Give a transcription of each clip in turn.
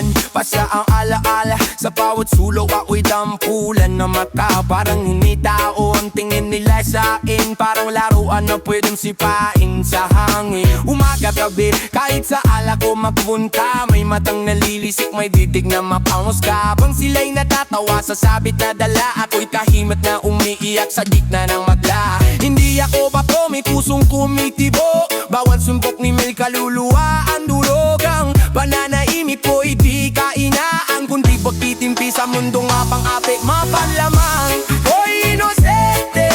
buwan Pasa ang alaala Sa bawat sulok ako'y dampulan na mata Parang hindi tao ang tingin nila sa akin Parang laruan na pwedeng sipain sa hangin Umaga gabi kahit sa ala ko magpunta May matang nalilisik, may didig na mapangusga Habang sila'y natatawa sa sabit na dala Ako'y tahimik na umiiyak sa gitna ng magla Hindi ako bato, may pusong kumitibo Bawat sumbok ni Mel kaluluwa Ang durogang pananaimik ko di kainaan Kundi pagtitimpi sa mundong mapang ape mapanlamang Ako'y inosente,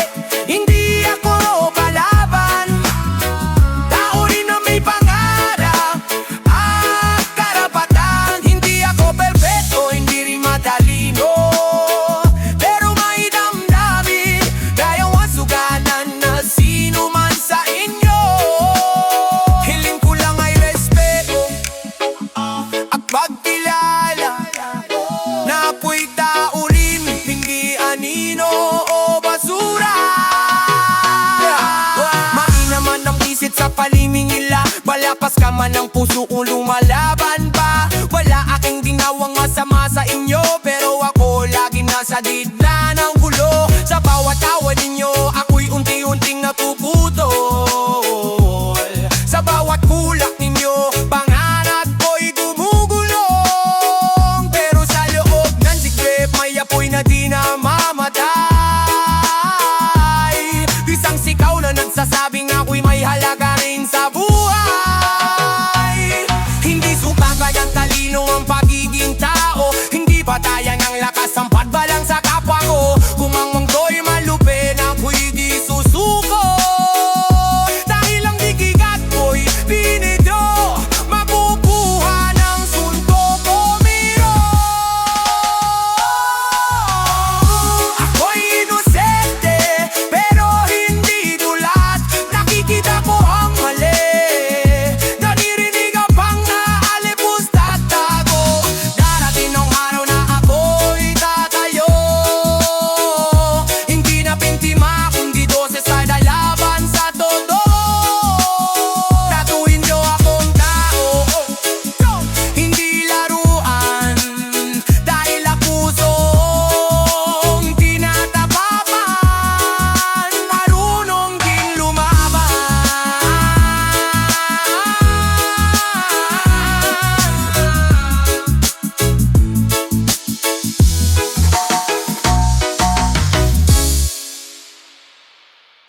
hindi ako kalaban Tao rin na may pangarap at karapatan Hindi ako perfecto, hindi rin matalino Pero may damdamin, kayang wasuganan na sino man sa inyo Hiling ko lang ay respeto at pagkilala Na ako'y tao rin, hindi anino o basura Mainaman ang pisit sa palimingila Malapas ka man ang puso kung lumalaban pa Wala aking ginawang masama sa inyo Pero ako lagi nasa gitna ng gulo Sa bawat tawa ninyo, ako'y unti-unting napuputol Sa bawat kulak ninyo, pangarap ko'y gumugulong Pero sa loob ng sigrep, may apoy na di namamatay Isang sikaw na nagsasabing ako'y may halaga rin sa buhay Hindi suka kayang talino ang pagiging tao Hindi batayan ang lakas ang padbalang sa kapwa ko Kung ang munggo'y malupin, ako'y di susuko Dahil ang dikikat ko'y pinito Makukuha ng suntok o miro Ako'y inosente, pero hindi dulat Nakikita ko ang mali Naririnig ang pang-aalipos tatago Darating ang araw na ako'y tatayo Hindi na pintima, kundi doses sa dalaban sa todo Tatuhin niyo akong tao, hindi laruan Dahil akusong tinatapapan Marunong din lumaban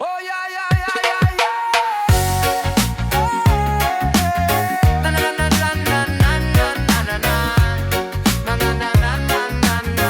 Oh yeah yeah yeah yeah yeah Na na na na na na na na na na Na na na na na na na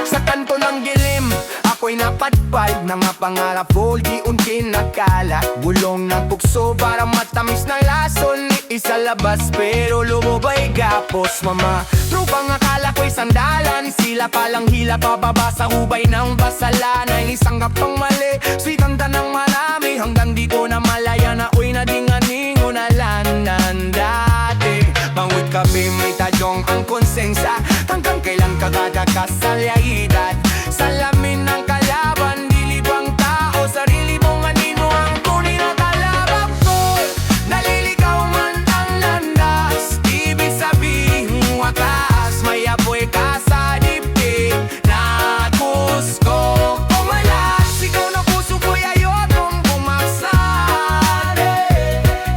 Sa kanto ng dilim, ako'y napadpad ng mga pangarap ko Unti-unti nagkalat, bulong ng tukso Para matamis ng lason ni isa labas Pero lumubay gapos mama Trupang akala ko'y sandalan Sila palang hila pababa sa hubay ng basalanay Isang kapang mali, sweet handa ng marami Hanggang di ko na malaya na uy nadinganing unalan ng dati Bangwit kape may tadyong ang konsensya Hanggang kailan kagada ka sa realidad Salamin ng kalaban, dilibang tao Sarili mong anino ang tunay na kalabak ko Naliligaw man ang landas Ibig sabihin wakas May apoy ka sa dibdib Na gusto kumalas Ikaw na puso ko'y ayokong bumaksan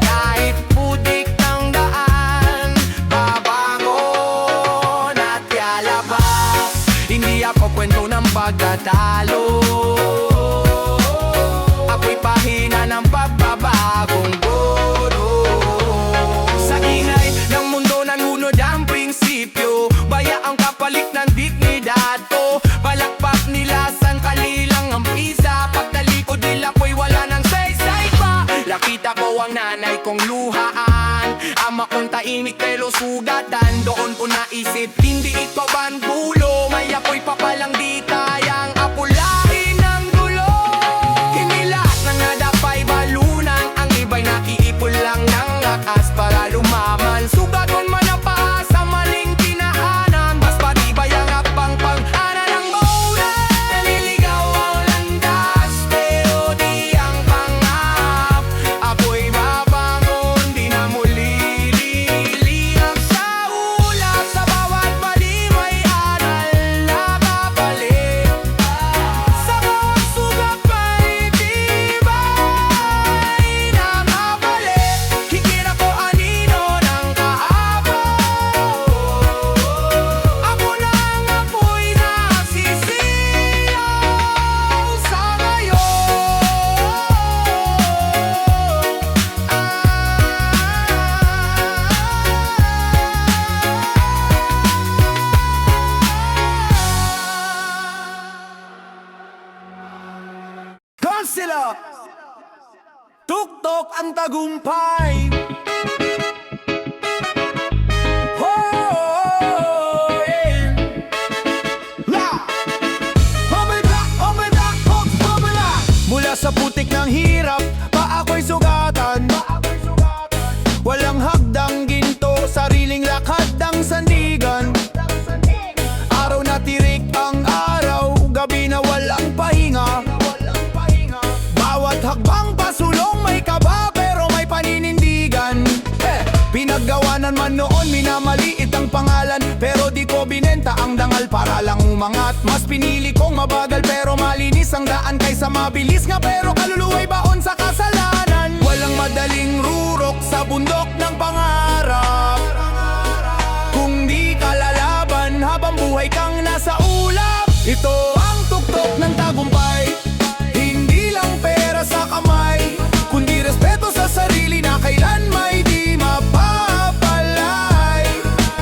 Kahit putik ng daan Babangon at lalabas Hindi ako kwento ng pagkatalo Ako'y pahina ng pagbabagong guro Sa ingay ng mundo nanunod ang prinsipyo Baya ang kapalit ng dignidad ko Palakpak nilasan kalilang ang pisa Pagtalikod nila ko'y wala nang saysay pa Nakita ko ang nanay kong luhaan Ama kong tahimik pero sugatan Doon ko naisip hindi ito ban gulo May ako'y papalang di kayang apulahin ng gulo Hindi lahat ng nadapay balunan Ang iba'y naiipon lang ng lakas para lumaman Sugaton man ang paa sa maling tinahanan Mas pati ba yung apang pang-ana ng baunan Naliligaw ang landas pero di ang pangap Ako'y babangon di na muli lilihap sa tuktok ang tagumpay. Oh, yeah. Mula sa putik ng hirap, pa ako'y sugatan. Walang hagdang ginto, sariling lakad ang sandigan. Araw na tirik ang araw, gabi na walang pahinga. Bawat hakbang pasulong may kaba, pero may paninindigan. Pinaggawanan man noon, minamaliit ang pangalan, pero di ko binenta ang dangal para lang umangat. Mas pinili kong mabagal pero malinis ang daan, kaysa mabilis nga pero kaluluwa'y baon sa kasalanan. Walang madaling rurok sa bundok ng pangarap, kung di ka lalaban habang buhay kang nasa ulap. Ito ang tuktok ng tagumpay, hindi lang pera sa kamay, kundi respeto sa sarili na kailan may di mapapalay.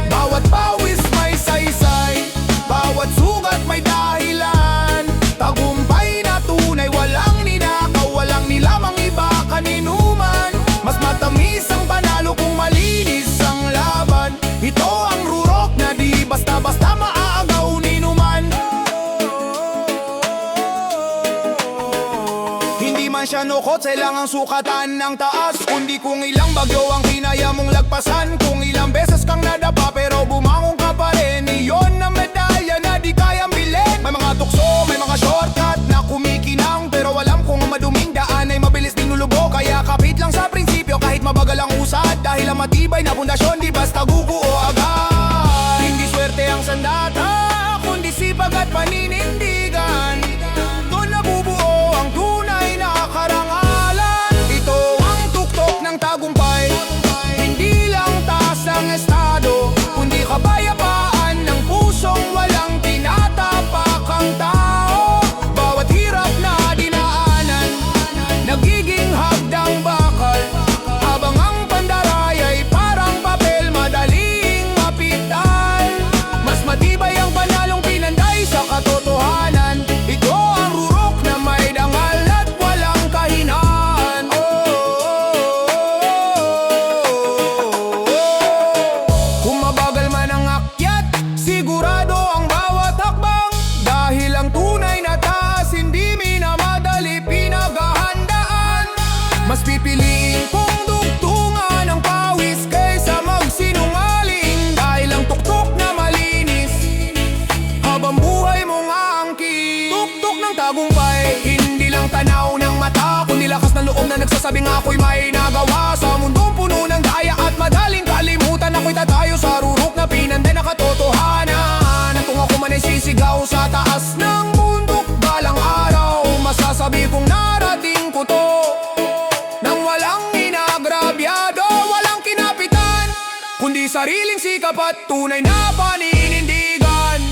Bawat pawis may saysay, bawat sugat may dahilan. Tagumpay na tunay, walang ninakaw, walang nilamang iba kaninuman. Mas matamis ang panalo kung malinis ang laban. Ito ang rurok na di basta-basta maaagaw ni numan. Hindi man siya nukot, kailangang sukatan ng taas, kundi kung ilang bagyo ang kinaya mong lagpasan. Kung ilang beses kang nadapa pero bumangon ka pa rin, iyon ang medalya na di kayang bilhin. May mga tukso, may mga shortcut na kumikinang, pero alam kung ang maduming daan ay mabilis ding lulubog. Kaya kapit lang sa prinsipyo kahit mabagal ang usad, dahil ang matibay na pundasyon di basta guguo agad. Hindi swerte ang sandata, kundi sipag at paninindigan. Doon nabubuo ang tunay na karangalan. Ito ang tuktok ng tagumpay, hindi lang taas ang estado, kundi kapayapaan ng pusong walang tinatapakang tao. Bawat hirap na dinaanan, nagiging hagdang bakal, habang ang pandaray ay parang papel madaling mapital. Mas matibay ang panalong pinanday sa katotohanan. Ito ang rurok na may dangal at walang kahinaan. Kung mabagal man ang akyat, sigurado ang bawat hakbang, dahil ang tunay na taas hindi minamadali, pinaghahandaan. Mas pipiliin kong dugtungan ang pawis kaysa magsinungaling, dahil ang tuktok na malinis habang buhay mong aangkin. Tuktok ng tagumpay, hindi lang tanaw ng mata, kundi lakas ng loob na nagsasabing ako'y may nagawa. Sa mundong puno ng daya at madaling kalimutan, ako'y tatayo sa rurok na pinanday na katotohanan. At kung ako man ay sisigaw sa taas ng bundok balang araw, masasabi kong narating ko to nang walang inagrabyado, walang kinapitan, kundi sariling sikap at tunay na paninindigan.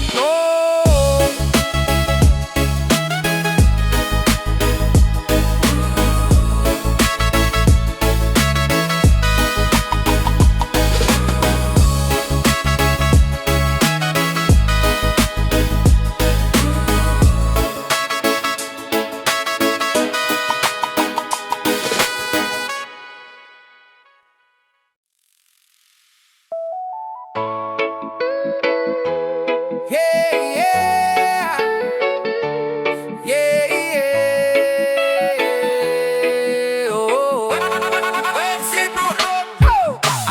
Yeah, yeah. Yeah, yeah. Oh.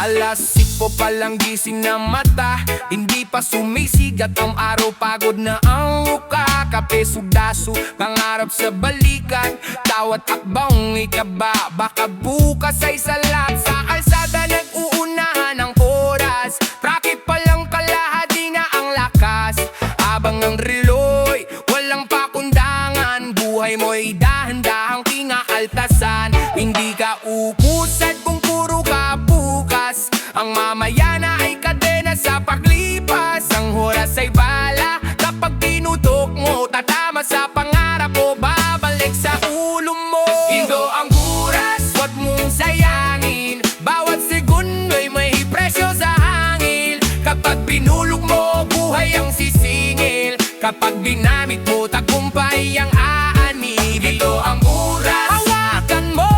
Alas 5 palang gising na mata, hindi pa sumisigat ang araw, pagod na ang muka. Kape, sudaso, pangarap sa balikan, tawat akbang ikaba, baka bukas ay salat. Sa kalsada nag-uunahan ang oras, prakit palang kalahati na ang lakas. Habang ang reloy, walang pakundangan, buhay mo'y dahan-dahang kinaaltasan. Hindi ka upusad kung puro ka bukas, ang mamaya na ay kadena sa paglipas. Ang oras ay bala, kapag tinutok mo, tatama sa pangarap mo, babalik sa ulo mo. Ito ang oras, wag mong sayangin, bawat segundo'y may presyo sa hangin. Kapag pinulog mo, buhay ang sisingil, kapag ginamit mo, tagumpay ang aanib. Ito ang oras, hawakan mo,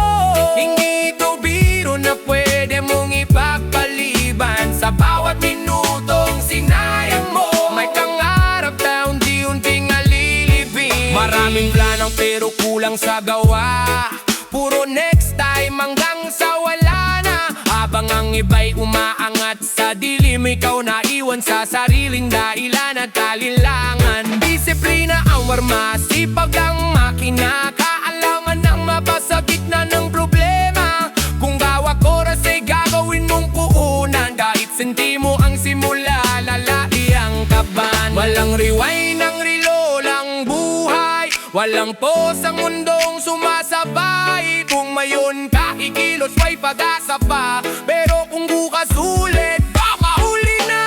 minutong sinayang mo. May pangarap na unti-unting alilibing. Maraming planong pero kulang sa gawa. Puro next time hanggang sa wala na. Habang ang iba'y umaangat sa dilim, ikaw naiwan sa sariling dahilan at kalilangan. Disiplina ang warma, sipag ang makina. Kaalaman ng mabasa gitna ng problema. Kung gawak oras ay gagawin mong puunan. Kahit sentimo ang simula, lalaki ang kaban. Walang rewind ng relo lang buhay. Walang pause ang mundong sumasabay. Kung mayon ka ikilos may pag-asa pa. Pero kung bukas ulit, baka huli na.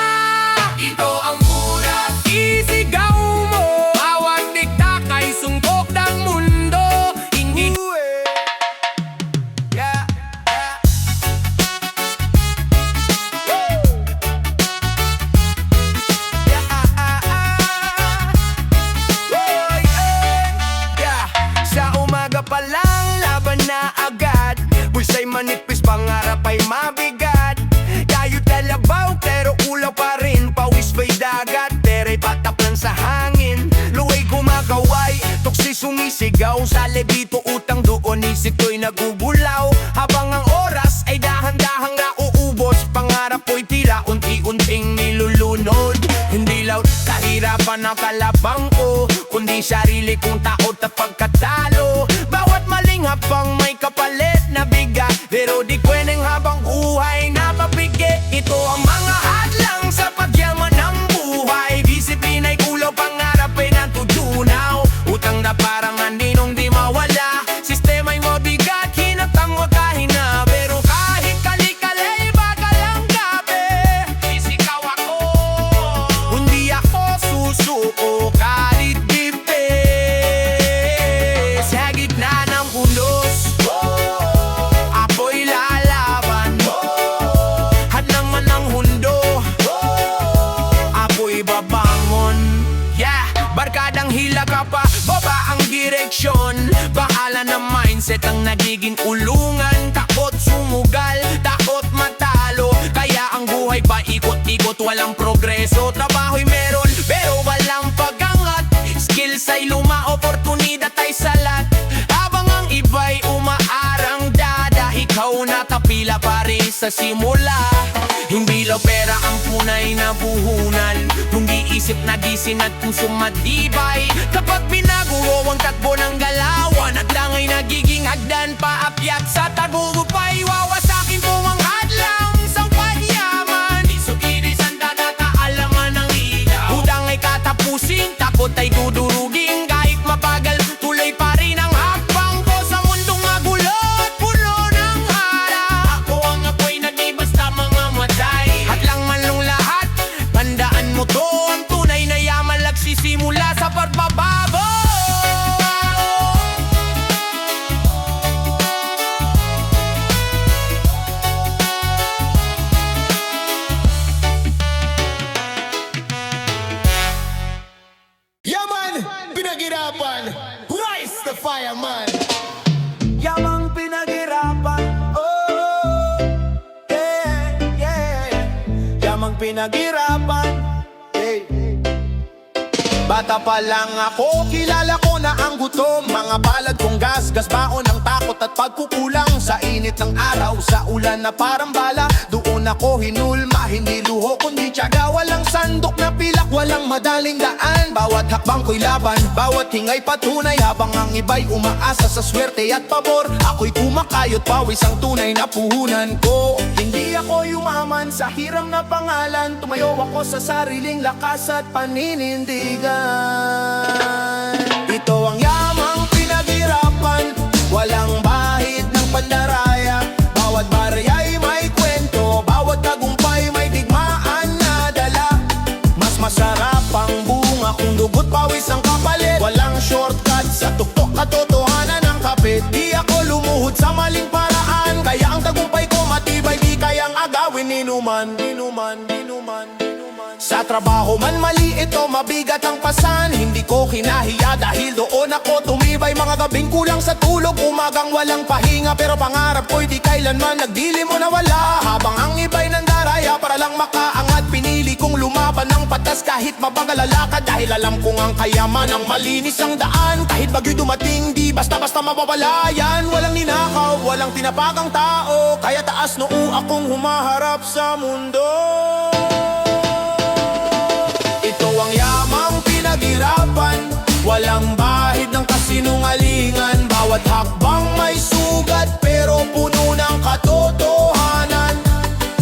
Ito ang mura, isigaw mo. Bawat dikta kay sungkok ng mundo. Hindi yeah, yeah. Sa umaga pa lang, laban na agad. Buwis ay manipis, pangarap ay mabigat. Tayo talabaw, pero ulaw pa rin. Pawis ba'y dagat, pera'y pataplan sa hangin. Luway gumagaway, tuksi sumisigaw. Sa lebito utang doon, isip ko'y nagugulaw. Habang ang oras ay dahan-dahang nauubos. Pangarap ko'y tila unti-unting nilulunod. Hindi laut kahirapan ang kalabang ko, kundi sarili kong takot at pagkatalo. Bawat maling habang may kapalit na bigat, pero di kweneng habang buhay na mapigit. Ito ang mga hadlang sa pagyaman ng buhay. Disiplina'y kulaw, pangarap ay natutunaw. Utang na parang aninong di mawala. Sistema'y mabigat, hinatang wakahina. Pero kahit kali-kali, bakal ang gabi. Isikaw ako, hindi ako susuko kahit bibe. Sa gitna ng ulos, ako'y lalaban. Hadlang man ang hundo, ako'y babangon. Yeah, barkadang hila ka pa, baba ang direksyon. Bahala na mindset ang nagiging ulungan. Takot sumugal, takot matalo. Kaya ang buhay pa ikot-ikot, walang progreso. Trabaho'y meron, pero walang pagangat. Skills ay luma, oportunidad ay salat. Habang ang iba'y umaarang dada, ikaw natapila pa rin sa simula. Hindi lang pera ang punay na buhunan, kundi isip na gisin at puso matibay. Kapag binaguho ang takbo ng galawan, at langay nagiging hagdan paakyat sa tagumpay. Wawasakin po ang hadlang sa pagyaman. Isukiris ang dadata, alangan ng ilaw. Udang ay katapusin, takot ay dudurugin. Kahit mabagal, tuloy pa rin ang hakbang ko sa mundong magulo at puno ng harap. Ako ang ako'y nag-ibas na mga matay. Hadlang man lang lahat, tandaan mo to. Ang tunay na yaman nagsisimula sa pagbabago. Yaman, pinaghirapan. Rise the fireman. Yamang pinaghirapan, oh, yeah, yeah. Yamang pinaghirapan, Hey. Bata pa lang ako, kilala ko na ang gutom. Mga palad kong gas baon ang takot at pagkukulang. Sa init ng araw, sa ulan na parang bala, doon ako hinulma, hindi luho kundi tiyaga. Walang sandok na pilak, walang madaling daan. Bawat hakbang ko'y laban, bawat hingay patunay. Habang ang iba'y umaasa sa swerte at pabor, ako'y kumakayot, pawis ang tunay na puhunan ko. Hindi ako yumaman sa hiram na pangalan, tumayo ako sa sariling lakas at paninindigan. Ito ang yamang pinaghirapan, walang bahid ng pandaraya. Bawat barya'y may kwento, bawat tagumpay may digmaan na dala. Mas masarap ang bunga kung dugot pawis ang kapalit. Walang shortcut sa tuktok katotohanan ng kapit. Di ako lumuhod sa maling paraan, kaya ang tagumpay ko matibay, di kayang agawin ni numan. Sa trabaho man mali ito, mabigat ang pasan. Hindi ko kinahiya dahil doon ako tumibay. Mga gabing kulang sa tulog, umagang walang pahinga. Pero pangarap ko'y di kailanman nagdilim o nawala. Habang ang iba'y nandara madaya para lang makaangat. Pinili kong lumaban ng patas kahit mabagal lalakad, dahil alam kong ang kayaman ang malinis ang daan. Kahit bagyo dumating, di basta-basta mabawala yan. Walang ninakaw, walang tinapagang tao, kaya taas noo akong humaharap sa mundo. Ito ang yamang pinaghirapan, walang bahid ng kasinungalingan. Bawat hakbang may sugat pero puno ng katotohanan.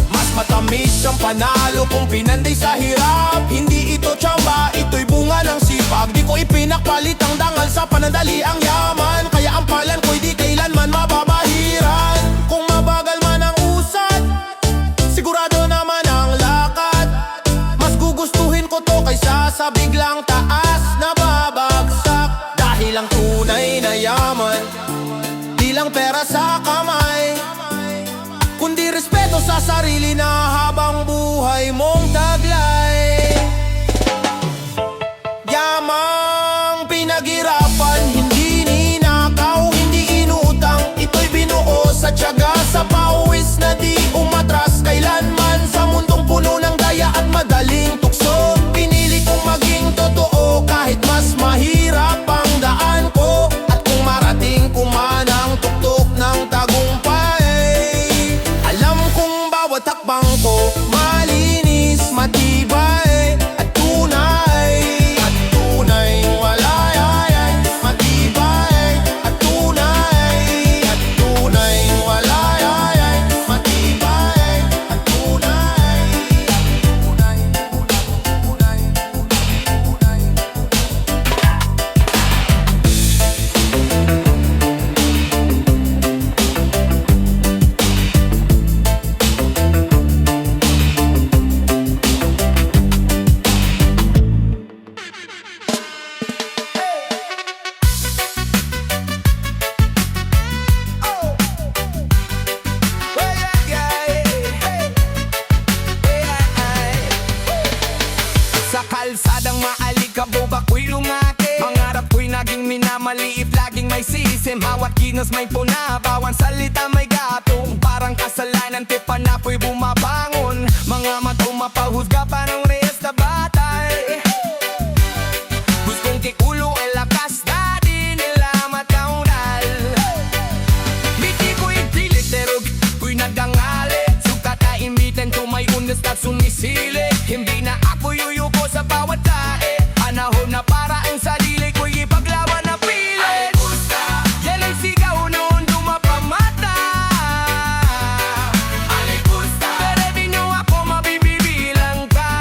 Mas matamis ang panalo kung pinanday sa hirap. Hindi ito tsamba, ito'y bunga ng sipag. Di ko ipinakpalit ang dangal sa panandali ang yaman, kaya ang palan ko'y di kailanman mababahiran. Kung mabagal man ang usad, sigurado naman ang lakad. Mas gugustuhin ko to kaysa sa biglang taas na babagsak. Dahil ang tunay na yaman, di lang pera sa kamay, kundi respeto sa sarili na habang buhay mong taglay. Yamang pinaghirapan, hindi ninakaw, hindi inutang. Ito'y binuo sa tiyaga, sa pawis na di umatras kailanman. Sa mundong puno ng daya at madaling tukso, pinili kong maging totoo kahit mas mahirap ang daan ko. At kung marating ko man ang tuktok ng tagumpay, alam kong bawat hakbang ko malinis, matibay at tunay. At tunay wala yan, matibay at tunay. At tunay wala yan, matibay at tunay. Tunay, tunay, tunay. Sa kalsadang maalikabog ako'y lumaki, mangarap ko'y naging minamaliit, laging may sisim. Bawat kinos may puna, bawang salita may gatong. Parang kasalanan, tipan na po'y bumabangon. Mga matong mapahusga parang reyes na batay. Gustong kikulo ay lakas, dadi nila mataunal. Biti ko'y dilit, pero ko'y nadangali. Sukat na imbitin ko may unas na sunisili. Hindi na ako yuyuko sa bawat tae. Panahon na para ang sarili ko'y ipaglaban na pilit. Yan ang sigaw noon dumapamata. Pero di nyo ako mabibibilang ka.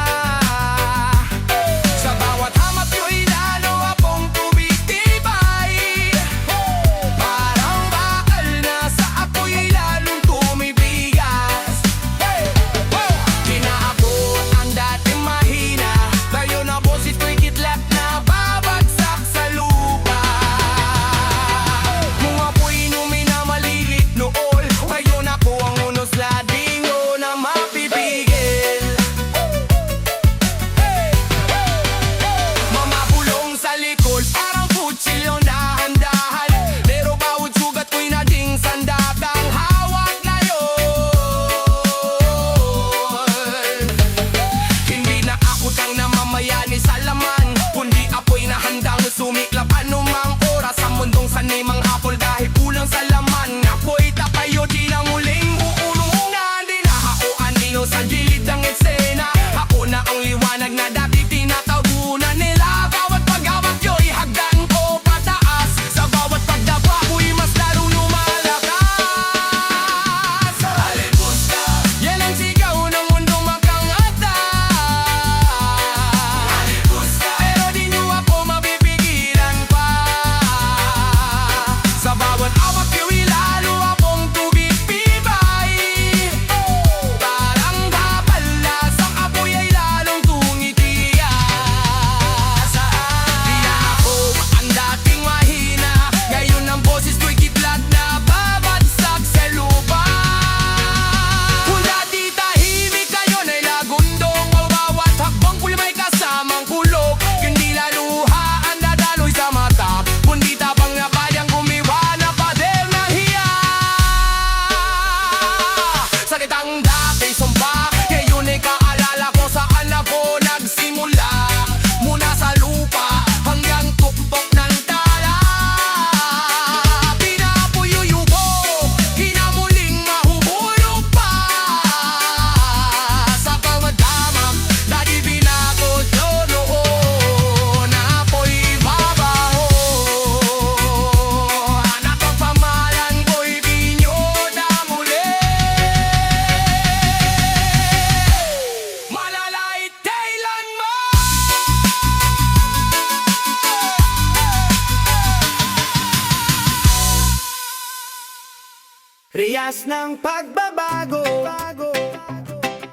Riyas ng pagbabago,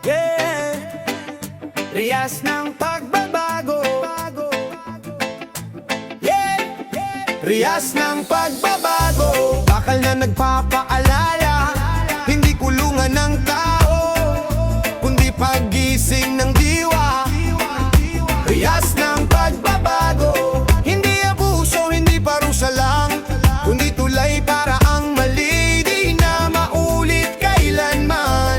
yeah. Riyas ng pagbabago, yeah. Riyas ng pagbabago, bakal na nagpapaalala, hindi kulungan ng tao, kundi paggising ng diwa. Riyas ng pagbabago, hindi abuso, hindi parusa lang, kundi tulay para ang mali di na maulit kailanman.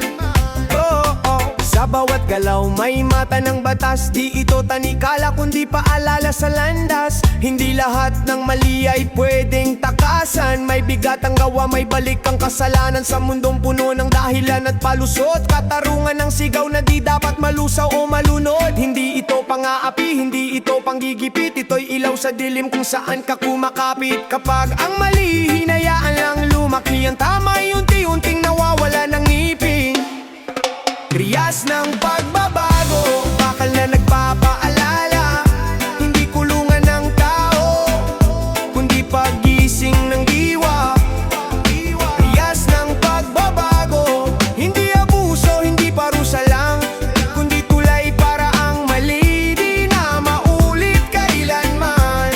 Sa bawat galaw may mata ng batas, di ito tanikala kundi paalala sa landas. Hindi lahat ng mali ay pwedeng takasan, may bigat ang gawa, may balik ang kasalanan. Sa mundong puno ng dahilan at palusot, katarungan ng sigaw na di dapat malusaw o malunod. Hindi ito pang-aapi, hindi ito panggigipit, ito'y ilaw sa dilim kung saan ka kumakapit. Kapag ang mali hinayaan lang lumaki, ang tama'y unti-unting nawawala ng ngipin. Riyas ng pagbabago, bakal na nagpapaalala, hindi kulungan ng tao, kundi paggising ng diwa. Riyas ng pagbabago, hindi abuso, hindi parusa lang, kundi tulay para ang mali di na maulit kailanman.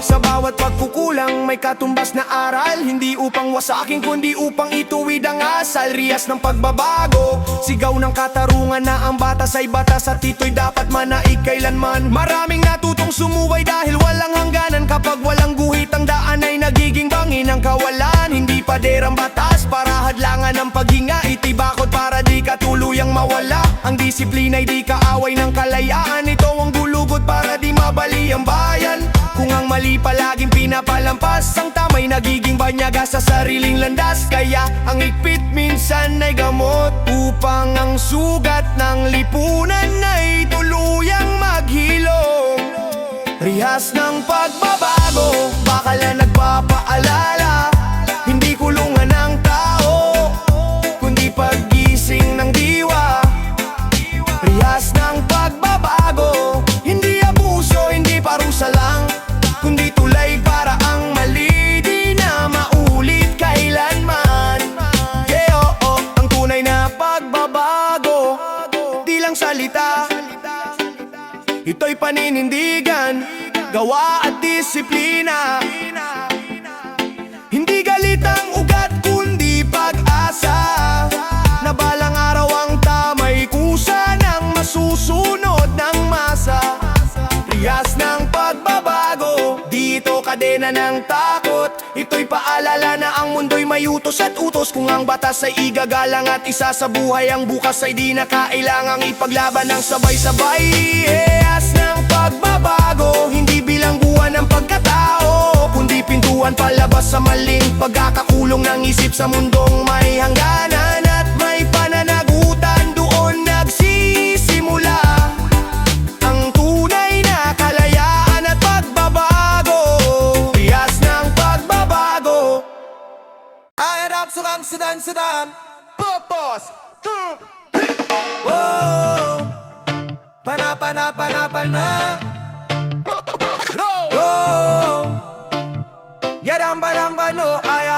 Sa bawat pagkukulang may katumbas na aral, hindi upang wasakin kundi upang ituwid ang asal. Riyas ng pagbabago, sigaw ng katarungan na ang batas ay batas at ito'y dapat manaig kailanman. Maraming natutong sumuway dahil walang hangganan, kapag walang guhit ang daan ay nagiging bangin ang kawalan. Hindi paderang batas para hadlangan ang paghinga, itibakod para di ka tuluyang mawala. Ang disiplina'y di kaaway ng kalayaan, ito ang gulugod para di mabali ang bayan. Kung ang mali palaging pinapalampas, ang tama'y nagiging banyaga sa sariling landas. Kaya ang ikpit minsan ay gamot, upang ang sugat ng lipunan ay tuluyang maghilom. Rihas ng pagbabago, bakal na nagpapaalala, hindi kulungan ng tao, kundi paggising ng diwa. Rihas ng pagbabago, hindi abuso, hindi parusa lang, kundi tulay para ang mali di na maulit kailanman. Ang tunay na pagbabago, di lang salita, ito'y paninindigan, gawa at disiplina. Hindi galit ang ugat kundi pag-asa, na balang araw ang tama'y kusa ng masusunod ng masa. Riyas ng pagbabago, dito kadena ng takot, ito'y paalala na ang mundo'y may utos at utos. Kung ang batas ay igagalang at isa sa buhay, ang bukas ay di na kailangang ipaglaban ng sabay-sabay. Riyas ng pagbabago, hindi bilangguan ng pagkatao, kundi pintuan palabas sa maling pagkakakulong ng isip sa mundong may hangganan at may pananagutan. Doon nagsisimula ang tunay na kalayaan at pagbabago. Riyas ng pagbabago. Ay, harap, sukan, sedan Purpose. Wow. Pana. Yaramba-rambano, ay.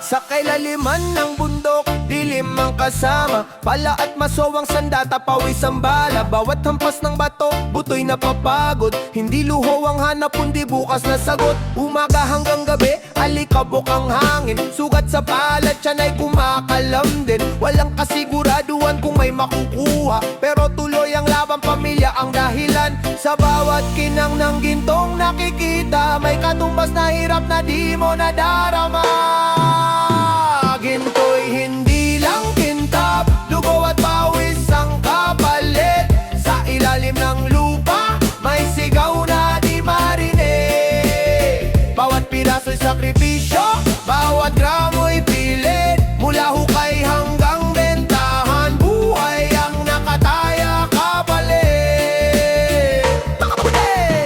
Sa kailaliman ng bundok, dilim ang kasama, pala at masowang sandata, pawis ang bala. Bawat hampas ng bato, buto'y napapagod, hindi luho ang hanap kundi bukas na sagot. Umaga hanggang gabi, alikabok ang hangin, sugat sa palad, tiyan ay kumakalam din. Walang kasiguraduhan kung may makukuha, pero tuloy ang laban, pamilya ang dahilan. Sa bawat kinang ng gintong nakikita, may katumbas na hirap na di mo nadarama. Ginto'y hindi lang kintab, dugo at pawis ang kapalit. Sa ilalim ng lupa, may sigaw na di marinig. Bawat piraso'y sakripisyo, bawat gramo'y pilit. Mula hukay hanggang bentahan, buhay ang nakataya kapalit.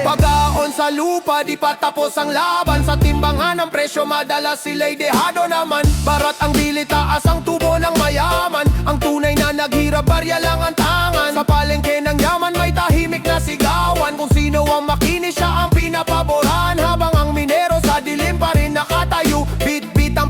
Pag-aon sa lupa, di pa tapos ang laban. Sa timbangan ng presyo, madalas sila'y dehado naman. Barat ang bili, taas ang tubo ng mayaman. Ang tunay na naghirap, barya lang ang tangan. Sa palengke ng yaman, may tahimik na sigawan. Kung sino ang makinis, siya ang pinapaboran. Habang ang minero sa dilim pa rin nakatayo, bit-bit ang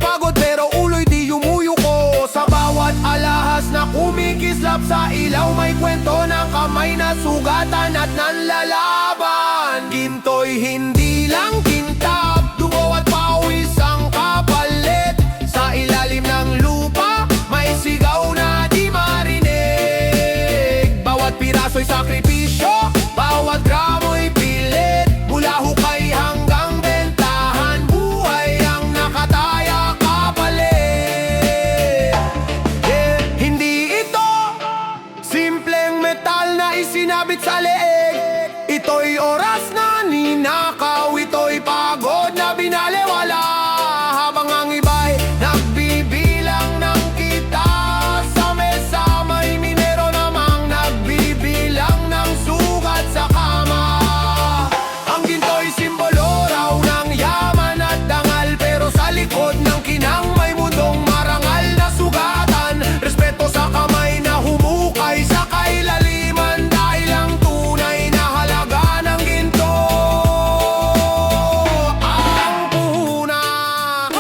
ay sinabit sa leeg. Ito'y oras na ninakaw, ito'y pagod na binalewala. Habang ang iba'y nagbibilang ng kita, sa mesa may minero namang nagbibilang ng sugat sa kama. Ang ginto'y simbolo raw ng yaman at dangal, pero sa likod ng kinang may mundong marangal na sugatan. Respeto sa kamay na humukay sa kailaliman, dahil ang tunay na halaga ng ginto ang puhunan.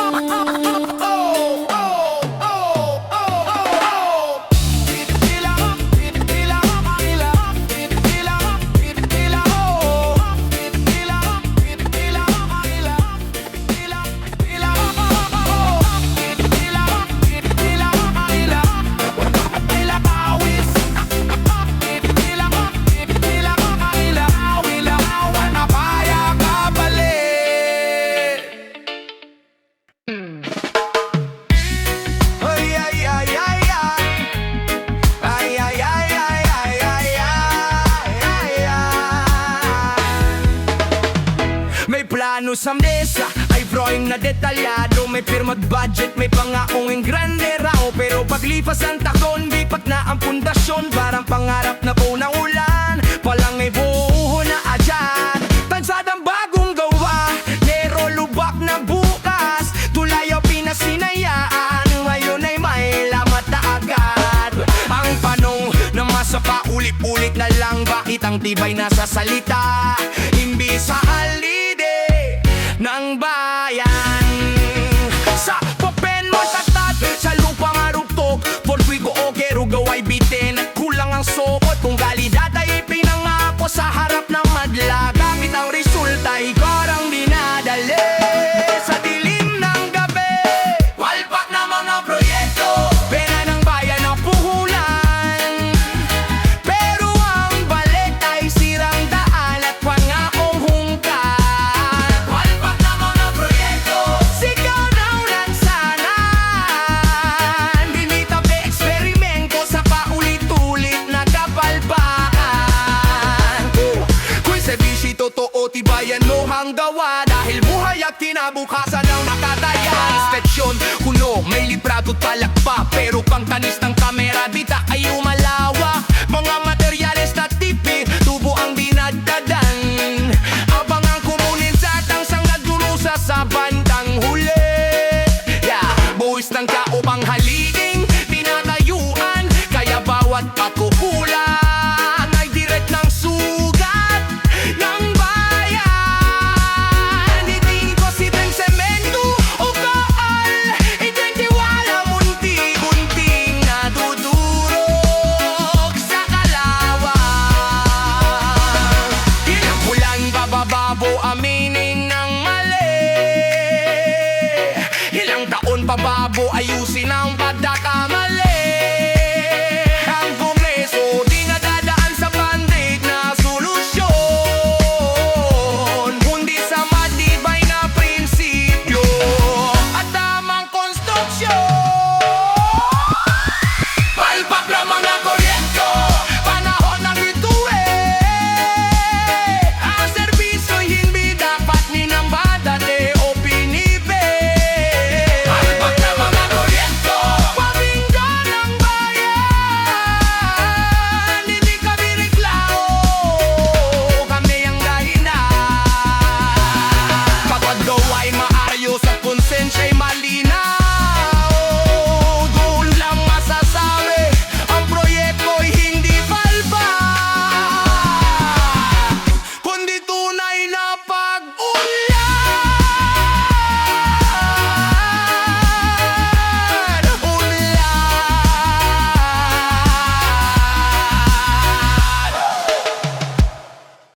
May plano sa mesa, ay drawing na detalyado. May pirma't budget, may pangakong grande rao. Pero paglipas ang taon, bipat na ang pundasyon. Parang pangarap na po ng ulan, palang may buho na agad. Tansadang bagong gawa, nero lubak na bukas. Tulayaw pinasinayaan, ngayon ay may lamat na agad. Ang panong na masa pa ulit-ulit na lang, bakit ang tibay nasa salita, imbis sa halide ng bayan. Sa papen matatat, sa lupa nga rugtog, porfigo o kerugaw ay bitin. At kulang ang suot, kung kalidad ay pinangako sa harap ng madla. Gamit ang resulta, ikarang dinadali sa dilim ng gabi. Walpak na mga proyekto, pera ng bayan ang puhunan. Pero ang balik ay sirang daan at pangakong hungkan. Walpak na mga proyekto, sigaw ng lansanan. Dinitabi eksperimento sa paulit-ulit na kapalpakan. Kung servisyo totoo, tibayan mo ang gawa, dahil buhay at kinabukasan ang nakataya. Inspeksyon, kuno, may librado talak pa, pero pang tanis ng kamera, bita ay